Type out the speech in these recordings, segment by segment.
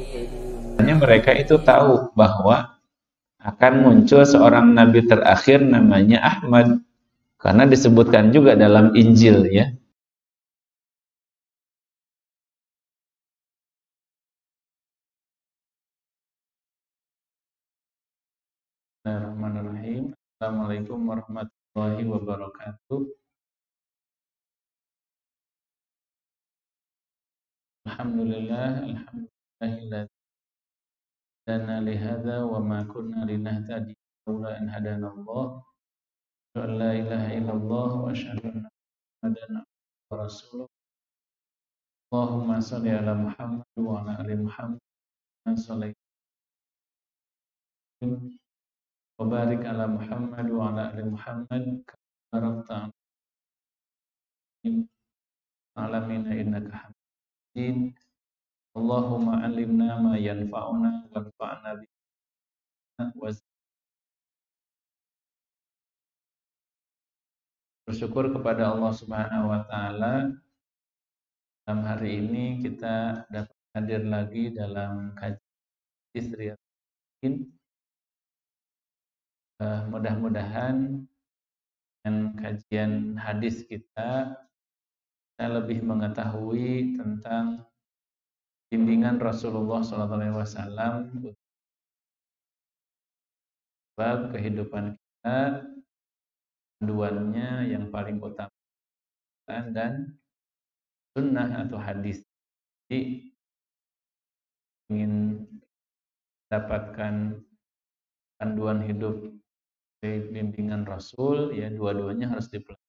Hanya mereka itu tahu bahwa akan muncul seorang nabi terakhir namanya Ahmad, karena disebutkan juga dalam Injil ya. Bismillahirrahmanirrahim. Assalamualaikum warahmatullahi wabarakatuh. Alhamdulillah hadana li hadza wa ma kunna linahtadiya laula an hadanallah. La ilaha illallah wa asyhadu anna Muhammadan abduhu wa rasuluh. Allahumma shalli ala Muhammad wa ala ali Muhammad. Sallallahu wa barik ala Muhammad wa ala ali Muhammad. Barakta alamina innaka hamidin. Allahumma alimna ma yanfa'una wanfa'na bima wa bersyukur kepada Allah Subhanahu wa taala. Dalam hari ini kita dapat hadir lagi dalam kajian Riyadhus. Mudah-mudahan dengan kajian hadis kita lebih mengetahui tentang bimbingan Rasulullah SAW bab kehidupan kita, panduannya yang paling utama dan sunnah atau hadis. Jadi ingin dapatkan panduan hidup dari bimbingan Rasul, ya dua-duanya harus dipelajari.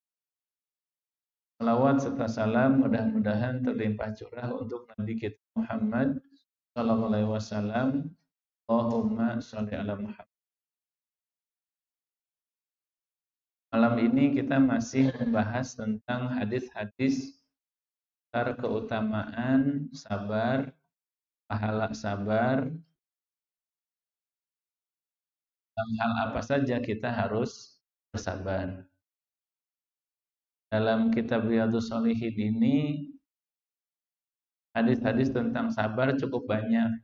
Salawat serta salam mudah-mudahan terlimpah curah untuk Nabi kita Muhammad sallallahu alaihi wasallam. Allahumma sholli ala Muhammad. Malam ini kita masih membahas tentang hadis-hadis tentang keutamaan sabar, pahala sabar. Dalam hal apa saja kita harus bersabar. Dalam kitab Riyadhus Shalihin ini hadis-hadis tentang sabar cukup banyak.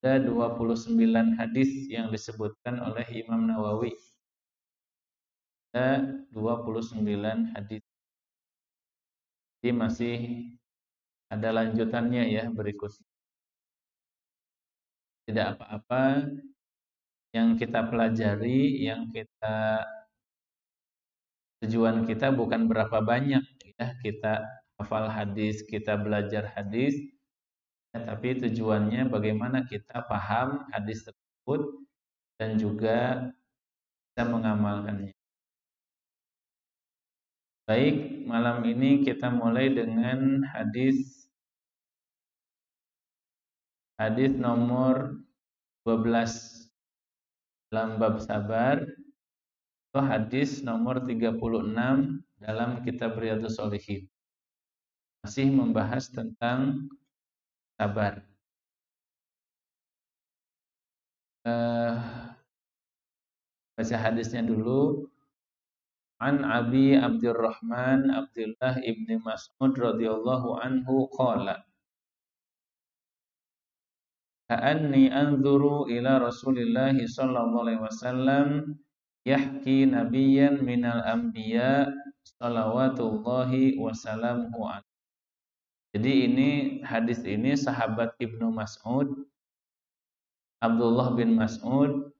Ada 29 hadis yang disebutkan oleh Imam Nawawi. Ada 29 hadis. Jadi masih ada lanjutannya ya berikutnya. Tidak apa-apa yang kita pelajari, yang kita tujuan kita bukan berapa banyak ya kita hafal hadis, kita belajar hadis, ya, tapi tujuannya bagaimana kita paham hadis tersebut dan juga bisa mengamalkannya. Baik, malam ini kita mulai dengan hadis nomor 12 dalam bab sabar, atau hadis nomor 36 dalam kitab Riyadhus Shalihin. Masih membahas tentang sabar. Baca hadisnya dulu. An Abi Abdurrahman Abdullah ibni Mas'ud radhiyallahu anhu qala Ka'anni anzuru ila Rasulillah sallallahu alaihi wasallam yahki nabiyyan minal anbiya salawatullahi wasalamuhu alaihi. Jadi hadis ini sahabat Ibnu Mas'ud, Abdullah bin Mas'ud,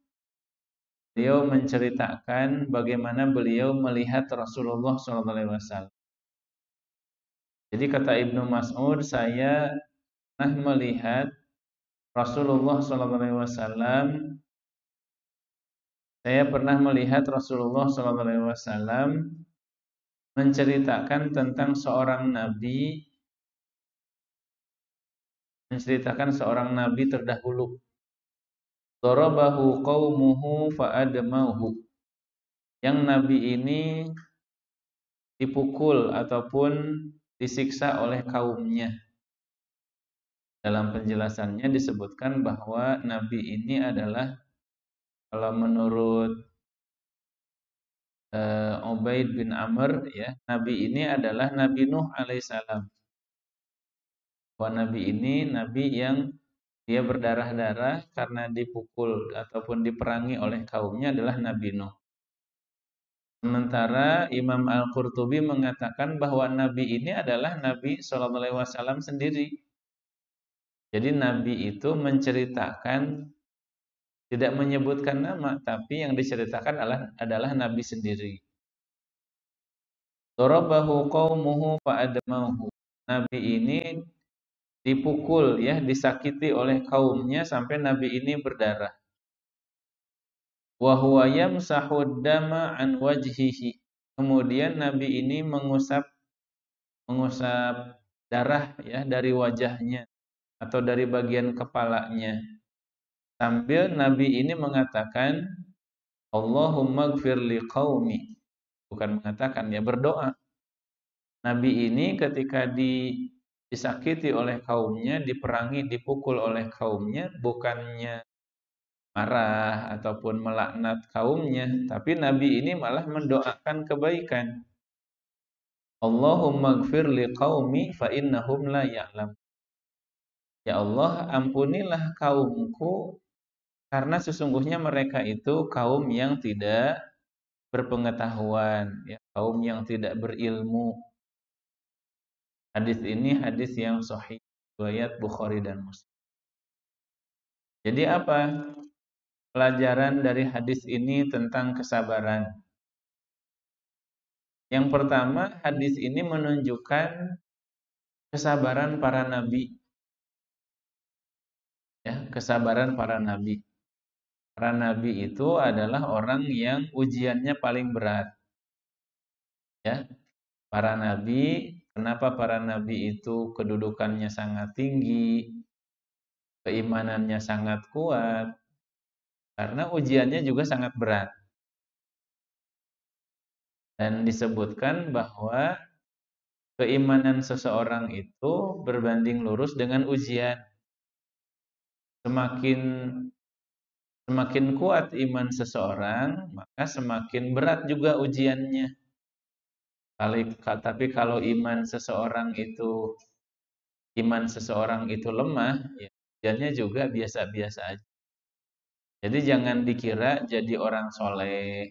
beliau menceritakan bagaimana beliau melihat Rasulullah SAW. Jadi kata Ibnu Mas'ud, saya pernah melihat Rasulullah SAW. Saya pernah melihat Rasulullah SAW menceritakan tentang seorang nabi, terdahulu. Darabahu qaumuhu fa'adamahu. Yang nabi ini dipukul ataupun disiksa oleh kaumnya. Dalam penjelasannya disebutkan bahwa nabi ini adalah, kalau menurut Ubaid bin Amr ya, nabi ini adalah Nabi Nuh alaihissalam. Bahwa nabi ini nabi yang dia berdarah-darah karena dipukul ataupun diperangi oleh kaumnya adalah Nabi Nuh. Sementara Imam Al-Qurtubi mengatakan bahwa Nabi ini adalah Nabi SAW sendiri. Jadi Nabi itu menceritakan, tidak menyebutkan nama, tapi yang diceritakan adalah Nabi sendiri. Darabahu qaumuhu fa'adamahu. Nabi ini dipukul, ya, disakiti oleh kaumnya sampai Nabi ini berdarah. Wa huwa yamsahu dama an wajhihi. Kemudian Nabi ini mengusap darah, ya, dari wajahnya atau dari bagian kepalanya. Sambil Nabi ini mengatakan, Allahumma gfir li qaumi. Bukan mengatakan, ya, berdoa. Nabi ini ketika disakiti oleh kaumnya, diperangi, dipukul oleh kaumnya, bukannya marah ataupun melaknat kaumnya, tapi Nabi ini malah mendoakan kebaikan. Allahumma gfir li qaumi fa innahum la ya'lam. Ya Allah, ampunilah kaumku karena sesungguhnya mereka itu kaum yang tidak berpengetahuan, ya, kaum yang tidak berilmu. Hadis ini hadis yang sahih, riwayat Bukhari dan Muslim. Jadi apa pelajaran dari hadis ini tentang kesabaran? Yang pertama, hadis ini menunjukkan kesabaran para nabi. Ya, kesabaran para nabi. Para nabi itu adalah orang yang ujiannya paling berat. Ya, para nabi, kenapa para nabi itu kedudukannya sangat tinggi, keimanannya sangat kuat? Karena ujiannya juga sangat berat. Dan disebutkan bahwa keimanan seseorang itu berbanding lurus dengan ujian. Semakin kuat iman seseorang, maka semakin berat juga ujiannya. Tapi kalau iman seseorang itu lemah, ya, ujiannya juga biasa-biasa aja. Jadi jangan dikira jadi orang soleh,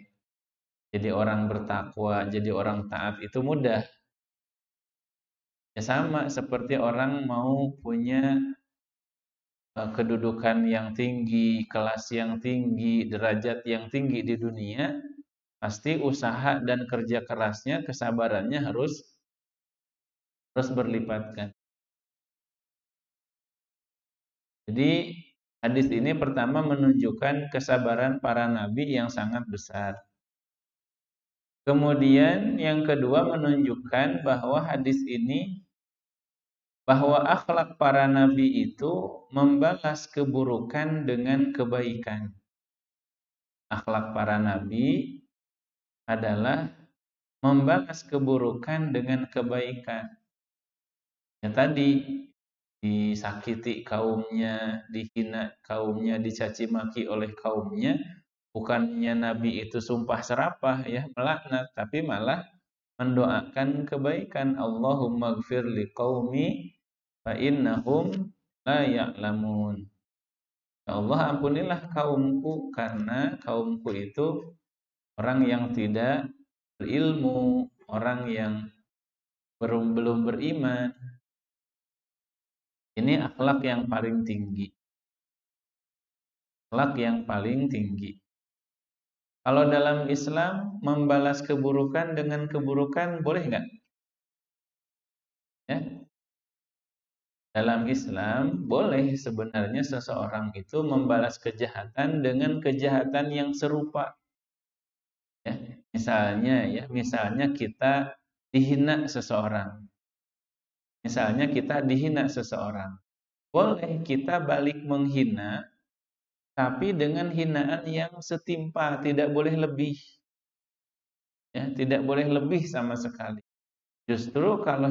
jadi orang bertakwa, jadi orang taat itu mudah. Ya sama seperti orang mau punya kedudukan yang tinggi, kelas yang tinggi, derajat yang tinggi di dunia, pasti usaha dan kerja kerasnya, kesabarannya harus berlipatkan. Jadi hadis ini pertama menunjukkan kesabaran para nabi yang sangat besar. Kemudian yang kedua menunjukkan bahwa hadis ini, bahwa akhlak para nabi itu membalas keburukan dengan kebaikan. Akhlak para nabi adalah membalas keburukan dengan kebaikan. Ya tadi, disakiti kaumnya, dihina kaumnya, dicaci maki oleh kaumnya, bukannya nabi itu sumpah serapah, ya, melaknat, tapi malah mendoakan kebaikan. Allahumma gfir liqaumi fa innahum la ya'lamun. Ya Allah, ampunilah kaumku karena kaumku itu orang yang tidak berilmu, orang yang belum beriman. Ini akhlak yang paling tinggi. Akhlak yang paling tinggi. Kalau dalam Islam membalas keburukan dengan keburukan boleh nggak? Ya. Dalam Islam boleh sebenarnya seseorang itu membalas kejahatan dengan kejahatan yang serupa. Ya. Misalnya kita dihina seseorang. Boleh kita balik menghina, tapi dengan hinaan yang setimpal, tidak boleh lebih. Ya, tidak boleh lebih sama sekali. Justru kalau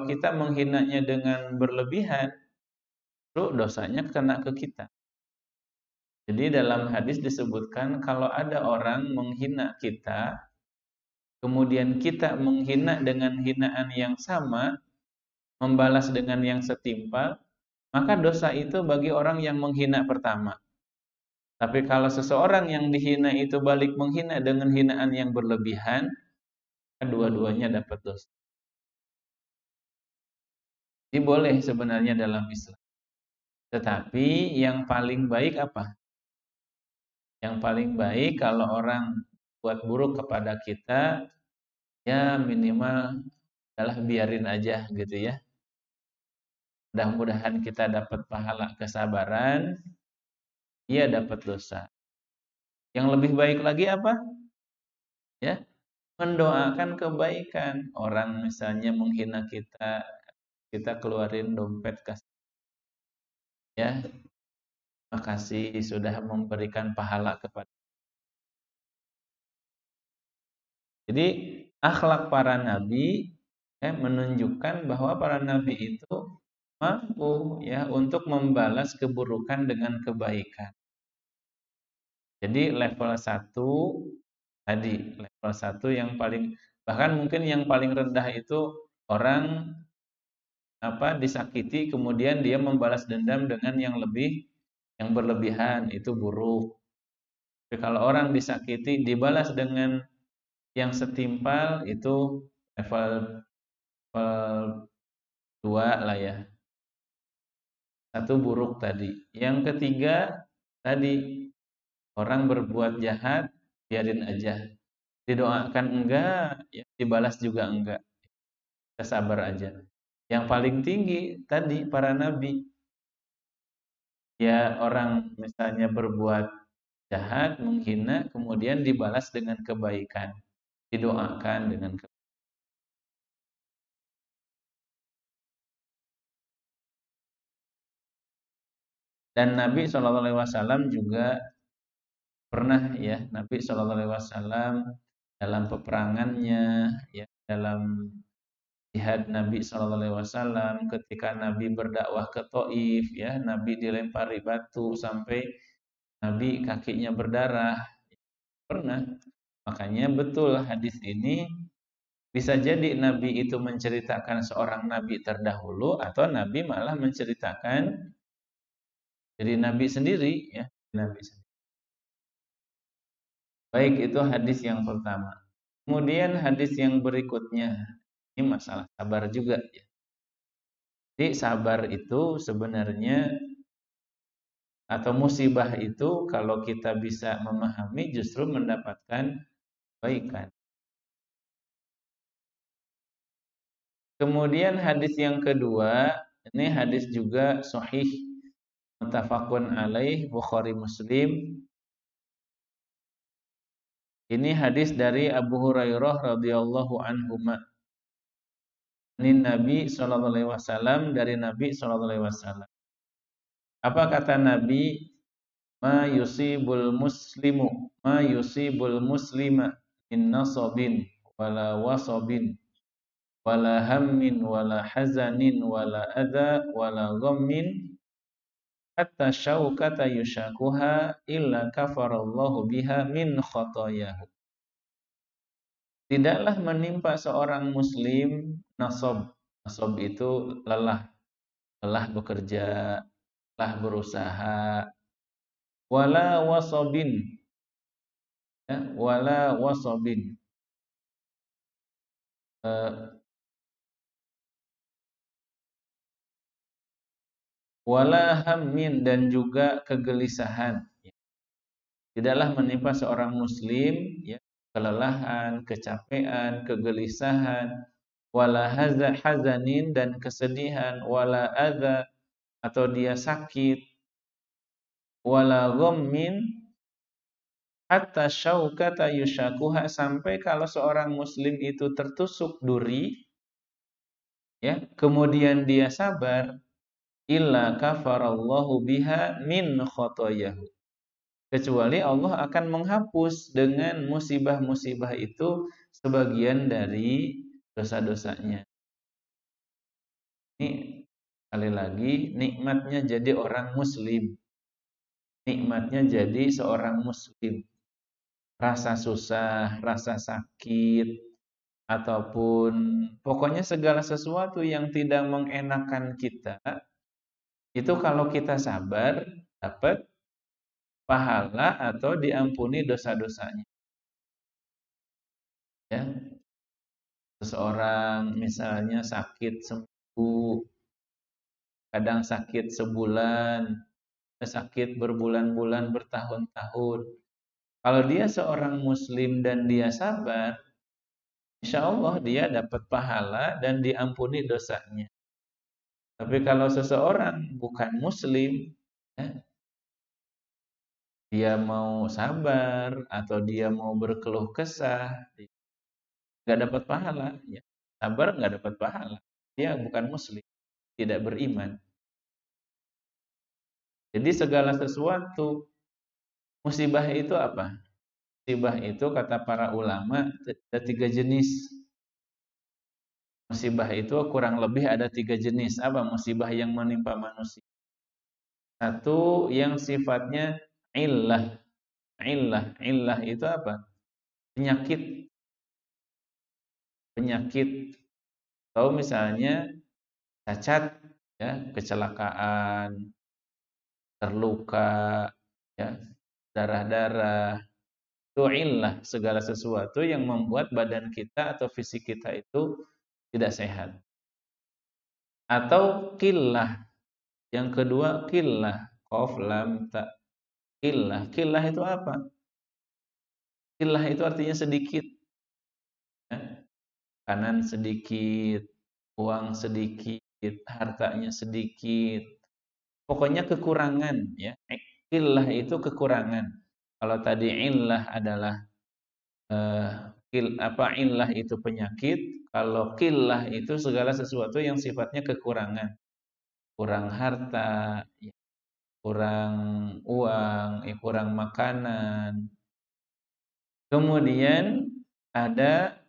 kita menghinanya dengan berlebihan, itu dosanya kena ke kita. Jadi dalam hadis disebutkan kalau ada orang menghina kita, kemudian kita menghina dengan hinaan yang sama, membalas dengan yang setimpal, maka dosa itu bagi orang yang menghina pertama. Tapi kalau seseorang yang dihina itu balik menghina dengan hinaan yang berlebihan, kedua-duanya dapat dosa. Ini boleh sebenarnya dalam Islam. Tetapi yang paling baik apa? Yang paling baik kalau orang buat buruk kepada kita, ya minimal adalah biarin aja gitu ya. Mudah-mudahan kita dapat pahala kesabaran, ia dapat dosa. Yang lebih baik lagi apa? Ya, mendoakan kebaikan. Orang misalnya menghina kita, kita keluarin dompet kasih. Ya, makasih sudah memberikan pahala kepada. Jadi akhlak para nabi menunjukkan bahwa para nabi itu mampu ya untuk membalas keburukan dengan kebaikan. Jadi level 1 tadi, level 1 yang paling, bahkan mungkin yang paling rendah itu orang disakiti kemudian dia membalas dendam dengan yang berlebihan, itu buruk. Tapi kalau orang disakiti dibalas dengan yang setimpal, itu level level 2 lah ya. Satu buruk tadi. Yang ketiga tadi, orang berbuat jahat biarin aja. Didoakan enggak, ya dibalas juga enggak. Kita sabar aja. Yang paling tinggi tadi para nabi. Ya orang misalnya berbuat jahat, menghina, kemudian dibalas dengan kebaikan. Didoakan dengan kebaikan. Dan Nabi SAW juga pernah ya, Nabi SAW dalam peperangannya, ya, dalam jihad Nabi SAW, ketika Nabi berdakwah ke Taif, ya, Nabi dilempari batu sampai Nabi kakinya berdarah. Pernah. Makanya betul hadis ini, bisa jadi Nabi itu menceritakan seorang Nabi terdahulu, atau Nabi malah menceritakan dari Nabi sendiri, ya, Nabi sendiri. Baik, itu hadis yang pertama. Kemudian hadis yang berikutnya, ini masalah sabar juga, ya. Jadi sabar itu sebenarnya, atau musibah itu kalau kita bisa memahami justru mendapatkan kebaikan. Kemudian hadis yang kedua, ini hadis juga sahih, muttafaqun alaih, Bukhari Muslim. Ini hadis dari Abu Hurairah radhiyallahu anhu. Ini Nabi sallallahu alaihi wasallam, dari Nabi sallallahu alaihi wasallam. Apa kata Nabi? Ma yusibul muslima min nasabin wala wasabin wala hammin wala hazanin wala adha wala ghammin hatta syaukata yushakuha illa kafarallahu biha min khotoyahu. Tidaklah menimpa seorang muslim nasab. Nasab itu lelah bekerja, lelah berusaha. Wala wasabin, ya, wala wasabin, wala hammin, dan juga kegelisahan. Tidaklah menimpa seorang muslim, ya, kelelahan, kecapean, kegelisahan, wala hazanin, dan kesedihan, wala adza, atau dia sakit, wala ghammin, hatta syaukata yushakuha, sampai kalau seorang muslim itu tertusuk duri, ya, kemudian dia sabar, illa kafarallahu biha min khotoyahu, kecuali Allah akan menghapus dengan musibah-musibah itu sebagian dari dosa-dosanya. Ini sekali lagi nikmatnya jadi orang muslim. Nikmatnya jadi seorang muslim. Rasa susah, rasa sakit, ataupun pokoknya segala sesuatu yang tidak mengenakan kita, Itu kalau kita sabar dapat pahala atau diampuni dosa-dosanya. Ya, seseorang misalnya sakit sembuh, kadang sakit sebulan, sakit berbulan-bulan, bertahun-tahun. Kalau dia seorang muslim dan dia sabar, insya Allah dia dapat pahala dan diampuni dosanya. Tapi kalau seseorang bukan muslim, ya, dia mau sabar atau dia mau berkeluh kesah, nggak dapat pahala. Ya. Sabar nggak dapat pahala. Dia bukan muslim, tidak beriman. Jadi segala sesuatu, musibah itu apa? Musibah itu kata para ulama ada 3 jenis. Musibah itu kurang lebih ada 3 jenis. Apa musibah yang menimpa manusia? Satu yang sifatnya illah. Illah itu apa? Penyakit. Penyakit. Atau misalnya cacat, ya, kecelakaan, terluka, ya, darah-darah. Itu illah, segala sesuatu yang membuat badan kita atau fisik kita itu tidak sehat. Atau killah. Yang kedua killah, qaf lam ta. Killah. Killah itu apa? Killah itu artinya sedikit. Ya. Kanan sedikit, uang sedikit, hartanya sedikit. Pokoknya kekurangan, ya. Killah itu kekurangan. Kalau tadi illah adalah illah itu penyakit, kalau killah itu segala sesuatu yang sifatnya kekurangan. Kurang harta, ya, kurang uang, ya, kurang makanan. Kemudian ada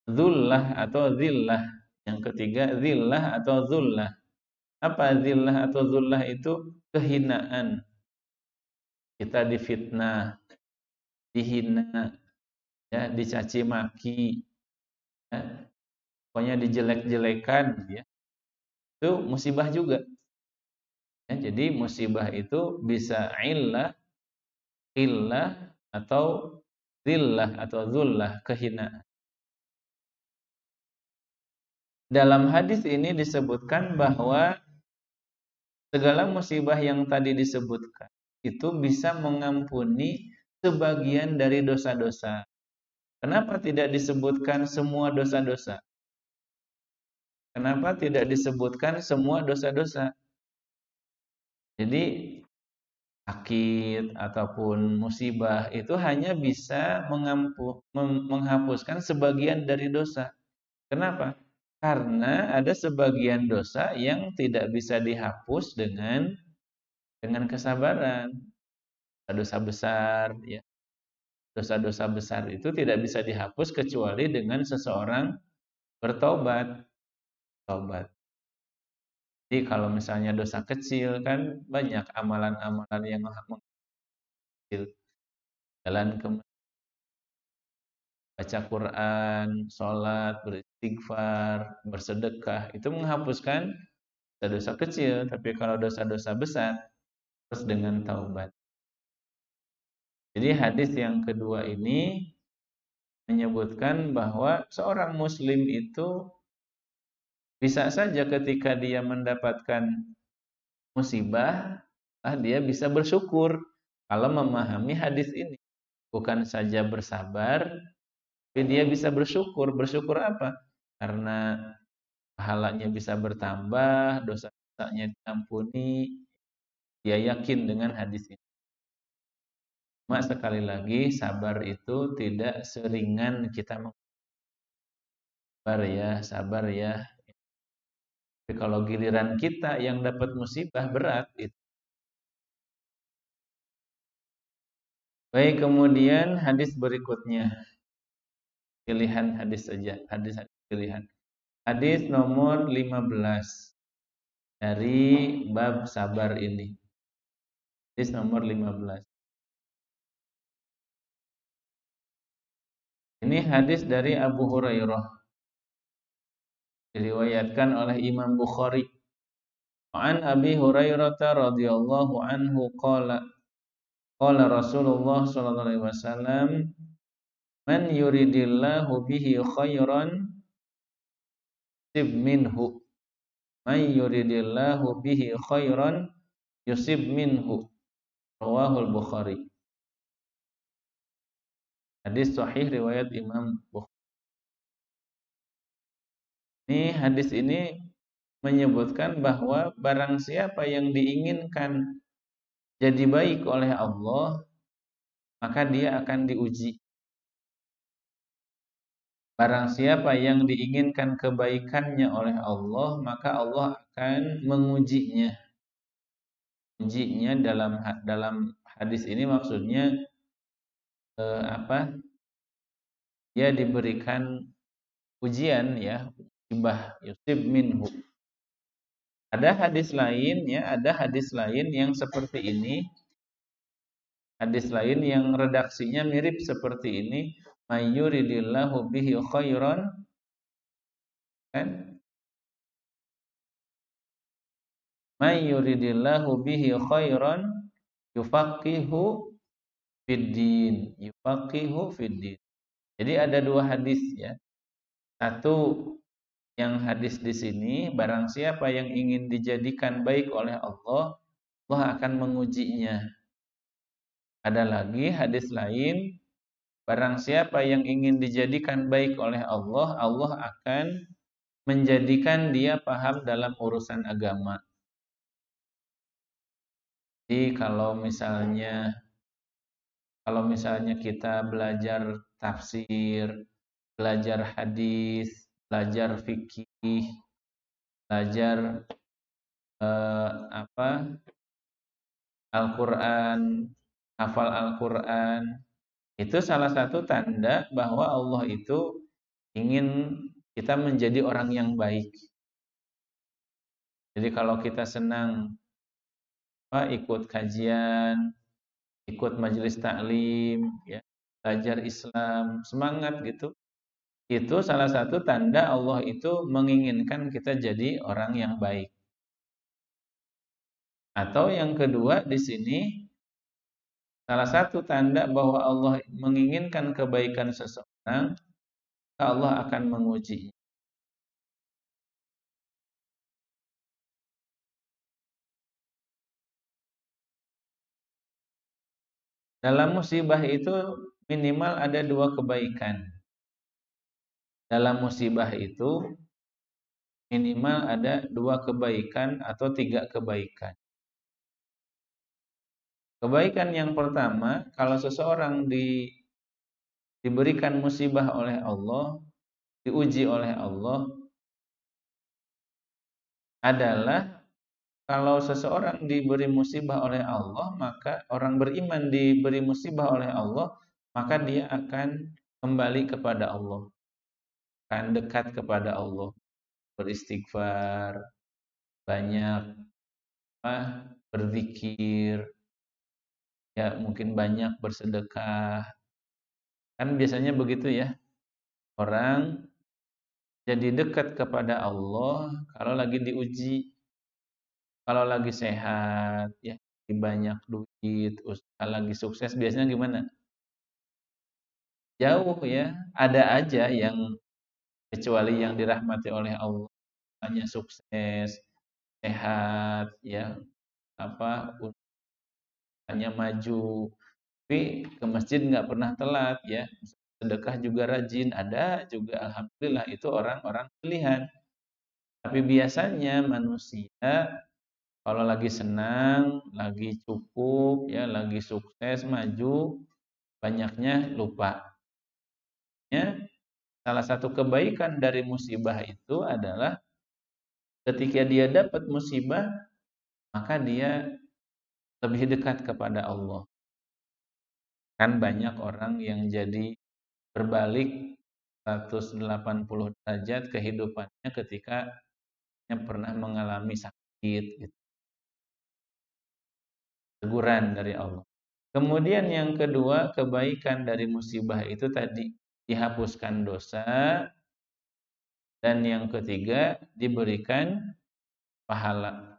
zullah atau zillah. Yang ketiga zillah atau zullah. Apa zillah atau zullah itu? Kehinaan. Kita difitnah, dihina, ya, dicaci maki, ya, pokoknya dijelek-jelekan, ya. Itu musibah juga. Ya, jadi musibah itu bisa illah, atau zillah atau zullah, kehinaan. Dalam hadis ini disebutkan bahwa segala musibah yang tadi disebutkan itu bisa mengampuni sebagian dari dosa-dosa. Kenapa tidak disebutkan semua dosa-dosa? Kenapa tidak disebutkan semua dosa-dosa? Jadi sakit ataupun musibah itu hanya bisa menghapuskan sebagian dari dosa. Kenapa? Karena ada sebagian dosa yang tidak bisa dihapus dengan kesabaran. Dosa besar, ya. Dosa-dosa besar itu tidak bisa dihapus kecuali dengan seseorang bertobat. Tobat. Jadi kalau misalnya dosa kecil kan banyak amalan-amalan yang mengecil. Jalan ke baca Quran, sholat, beristighfar, bersedekah, itu menghapuskan dosa-dosa kecil. Tapi kalau dosa-dosa besar, terus dengan taubat. Jadi hadis yang kedua ini menyebutkan bahwa seorang muslim itu bisa saja ketika dia mendapatkan musibah, dia bisa bersyukur kalau memahami hadis ini. Bukan saja bersabar, tapi dia bisa bersyukur. Bersyukur apa? Karena pahalanya bisa bertambah, dosa-dosanya diampuni. Dia yakin dengan hadis ini. Cuma sekali lagi, sabar itu tidak seringan kita sabar ya. Tapi kalau giliran kita yang dapat musibah berat itu. Baik, kemudian hadis berikutnya. Pilihan hadis saja, hadis pilihan. Hadis nomor 15 dari bab sabar ini. Hadis nomor 15. Ini hadis dari Abu Hurairah. Diriwayatkan oleh Imam Bukhari. An Abi Hurairah radhiyallahu anhu qala Rasulullah sallallahu alaihi wasallam, man yuridillahu bihi khairan yusib minhu, man yuridillahu bihi khairan yusib minhu, rawahul Bukhari. Hadis sahih riwayat Imam Bukhari. Ini hadis ini menyebutkan bahwa barang siapa yang diinginkan jadi baik oleh Allah, maka dia akan diuji. Barang siapa yang diinginkan kebaikannya oleh Allah, maka Allah akan mengujinya. Ujinya dalam hadis ini maksudnya dia diberikan ujian, ya, musibah, yusib minhu. Ada hadis lain, ya, ada hadis lain yang seperti ini. Hadis lain yang redaksinya mirip seperti ini, may yuridillahu bihi khairan, kan? May yuridillahu bihi khairan yufaqihu fiddin, yufaqihu fiddin. Jadi ada dua hadis, ya. Satu yang hadis di sini, barang siapa yang ingin dijadikan baik oleh Allah, Allah akan mengujinya. Ada lagi hadis lain, barang siapa yang ingin dijadikan baik oleh Allah, Allah akan menjadikan dia paham dalam urusan agama. Jadi kalau misalnya kita belajar tafsir, belajar hadis, belajar fikih, belajar Al-Quran, hafal Al-Quran, itu salah satu tanda bahwa Allah itu ingin kita menjadi orang yang baik. Jadi kalau kita senang ikut kajian, ikut majelis taklim, ya, belajar Islam, semangat gitu, itu salah satu tanda Allah itu menginginkan kita jadi orang yang baik. Atau yang kedua di sini, salah satu tanda bahwa Allah menginginkan kebaikan seseorang, Allah akan menguji. Dalam musibah itu minimal ada dua kebaikan. Dalam musibah itu minimal ada dua kebaikan atau tiga kebaikan. Kebaikan yang pertama, kalau seseorang diberikan musibah oleh Allah, diuji oleh Allah, adalah kalau seseorang diberi musibah oleh Allah, maka orang beriman diberi musibah oleh Allah, maka dia akan kembali kepada Allah, akan dekat kepada Allah, beristighfar, banyak berzikir, ya mungkin banyak bersedekah. Kan biasanya begitu, ya. Orang jadi dekat kepada Allah kalau lagi diuji. Kalau lagi sehat, ya, banyak duit, usaha lagi sukses, biasanya gimana? Jauh, ya. Ada aja yang kecuali yang dirahmati oleh Allah, hanya sukses, sehat, ya, hanya maju, tapi ke masjid nggak pernah telat, ya. Sedekah juga rajin, ada juga, alhamdulillah, itu orang-orang pilihan. Tapi biasanya manusia kalau lagi senang, lagi cukup, ya, lagi sukses, maju, banyaknya lupa. Ya, salah satu kebaikan dari musibah itu adalah ketika dia dapat musibah, maka dia lebih dekat kepada Allah. Kan banyak orang yang jadi berbalik 180 derajat kehidupannya ketika pernah mengalami sakit, gitu. Teguran dari Allah. Kemudian yang kedua, kebaikan dari musibah itu tadi dihapuskan dosa, dan yang ketiga diberikan pahala.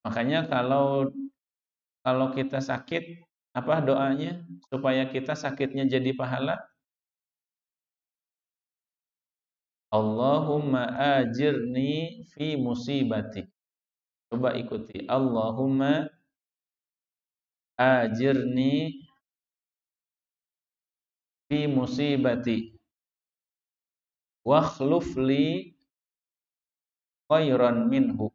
Makanya kalau kita sakit, apa doanya supaya kita sakitnya jadi pahala? Allahumma ajirni fi musibati. Coba ikuti. Allahumma ajirni fi musibati wakhluf li khairan minhu.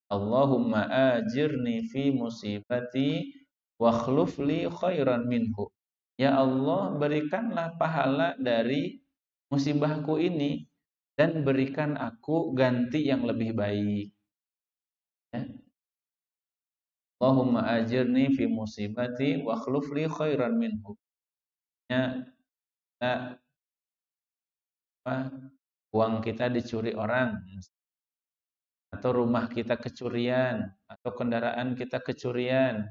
Allahumma ajirni fi musibati wakhluf li khairan minhu. Ya Allah, berikanlah pahala dari musibahku ini dan berikan aku ganti yang lebih baik. Ya. Allahumma ajirni fi musibati wakhluf li khairan minhu. Ya, uang kita dicuri orang, atau rumah kita kecurian, atau kendaraan kita kecurian,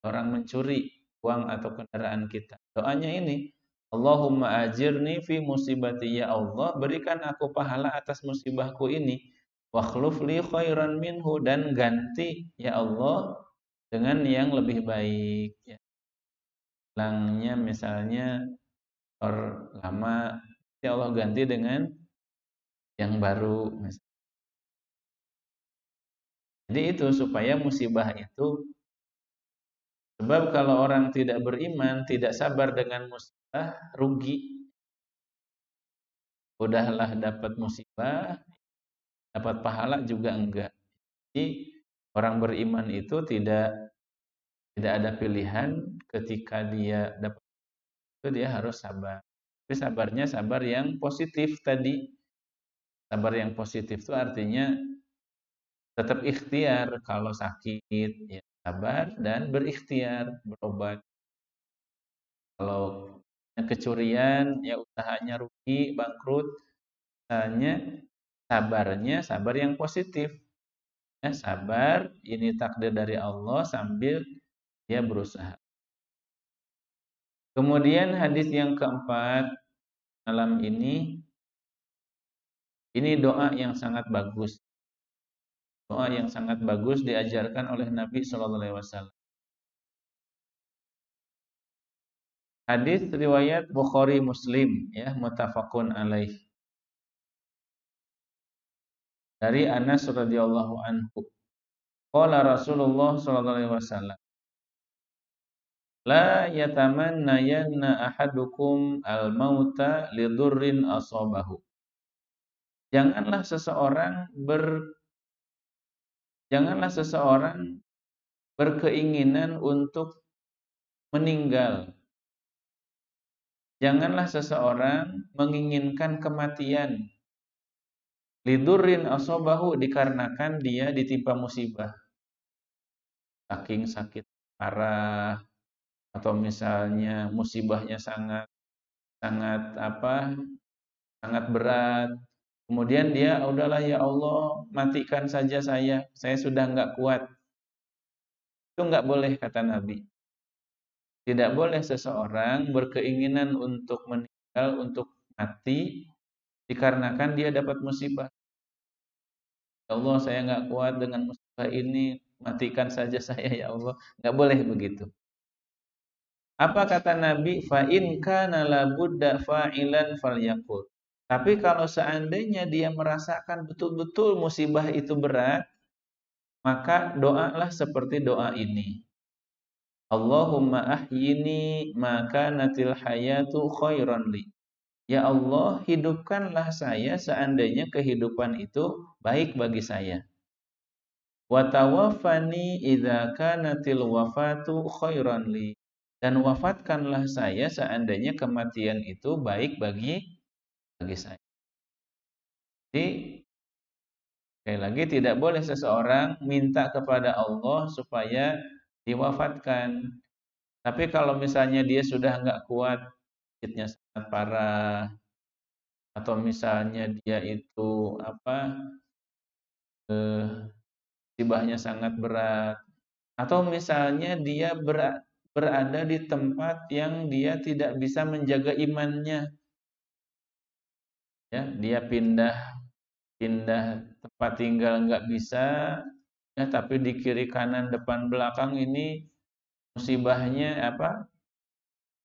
orang mencuri uang atau kendaraan kita. Doanya ini, Allahumma ajirni fi musibati, ya Allah, berikan aku pahala atas musibahku ini, wakhluf li khairan minhu, dan ganti ya Allah dengan yang lebih baik. Ya. Hilangnya misalnya lama, ya Allah ganti dengan yang baru. Jadi itu supaya musibah itu, sebab kalau orang tidak beriman, tidak sabar dengan musibah, rugi. Udahlah dapat musibah, dapat pahala juga enggak. Jadi orang beriman itu tidak ada pilihan ketika dia dapat itu, dia harus sabar. Tapi sabarnya sabar yang positif tadi. Sabar yang positif itu artinya tetap ikhtiar, kalau sakit ya sabar dan berikhtiar, berobat. Kalau kecurian ya usahanya rugi, bangkrut, misalnya sabarnya sabar yang positif. Ya, sabar, ini takdir dari Allah sambil dia berusaha. Kemudian hadis yang keempat malam ini doa yang sangat bagus. Doa yang sangat bagus diajarkan oleh Nabi sallallahu alaihi wasallam. Hadis riwayat Bukhari Muslim, ya, muttafaqun alaih. Dari Anas radhiyallahu anhu. Qala Rasulullah sallallahu alaihi wasallam, la yatamannayanna ahadukum al-mauta lidurrin asabahu. Janganlah seseorang berkeinginan untuk meninggal. Janganlah seseorang menginginkan kematian. Lidurrin asabahu, dikarenakan dia ditimpa musibah. Saking sakit parah, atau misalnya musibahnya sangat berat. Kemudian dia, udahlah ya Allah, matikan saja saya sudah enggak kuat. Itu enggak boleh, kata Nabi. Tidak boleh seseorang berkeinginan untuk meninggal, untuk mati, dikarenakan dia dapat musibah. Ya Allah, saya enggak kuat dengan musibah ini, matikan saja saya ya Allah. Enggak boleh begitu. Apa kata Nabi? Fa in kana la budda fa'ilan falyaqul. Tapi kalau seandainya dia merasakan betul-betul musibah itu berat, maka doalah seperti doa ini. Allahumma ahyini ma kanatil hayatu khairan li. Ya Allah, hidupkanlah saya seandainya kehidupan itu baik bagi saya. Wa tawaffani idza kanatil wafatu khairan li. Dan wafatkanlah saya seandainya kematian itu baik bagi saya. Jadi sekali lagi, tidak boleh seseorang minta kepada Allah supaya diwafatkan. Tapi kalau misalnya dia sudah enggak kuat, sakitnya sangat parah, atau misalnya dia itu musibahnya sangat berat, atau misalnya dia berada di tempat yang dia tidak bisa menjaga imannya. Ya, dia pindah tempat tinggal nggak bisa, ya tapi di kiri kanan depan belakang ini musibahnya apa?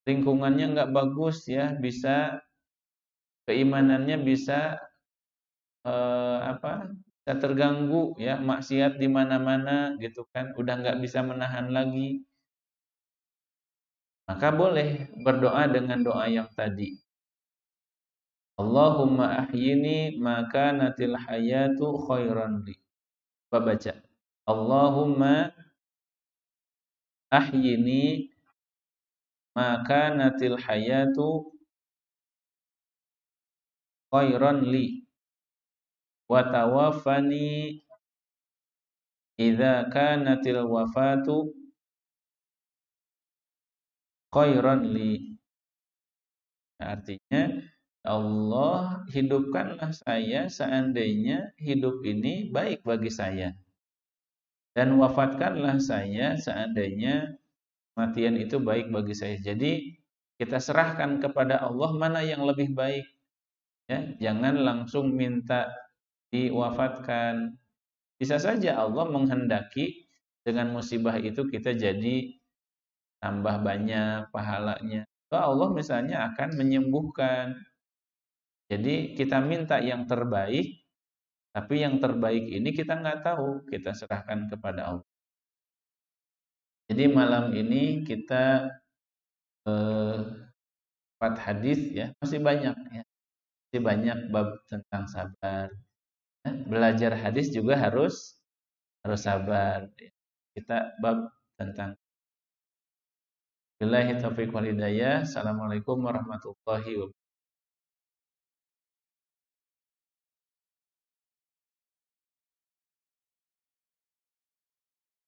Lingkungannya nggak bagus ya, bisa keimanannya bisa apa? Bisa terganggu ya, maksiat di mana-mana gitu kan, udah nggak bisa menahan lagi. Maka boleh berdoa dengan doa yang tadi. Allahumma ahyini maka natil hayatu khairan li. Baca. Allahumma ahyini maka natil hayatu khairan li. Wa tawaffani idza kanatil wafatu khairan li. Artinya Allah hidupkanlah saya seandainya hidup ini baik bagi saya, dan wafatkanlah saya seandainya kematian itu baik bagi saya. Jadi kita serahkan kepada Allah mana yang lebih baik, ya. Jangan langsung minta diwafatkan. Bisa saja Allah menghendaki dengan musibah itu kita jadi tambah banyak pahalanya. Atau Allah misalnya akan menyembuhkan. Jadi kita minta yang terbaik, tapi yang terbaik ini kita nggak tahu, kita serahkan kepada Allah. Jadi malam ini kita eh, 4 hadis ya, masih banyak ya, masih banyak bab tentang sabar. Ya, belajar hadis juga harus sabar. Kita bab tentang Billahi taufiq wal hidayah. Assalamualaikum warahmatullahi wabarakatuh.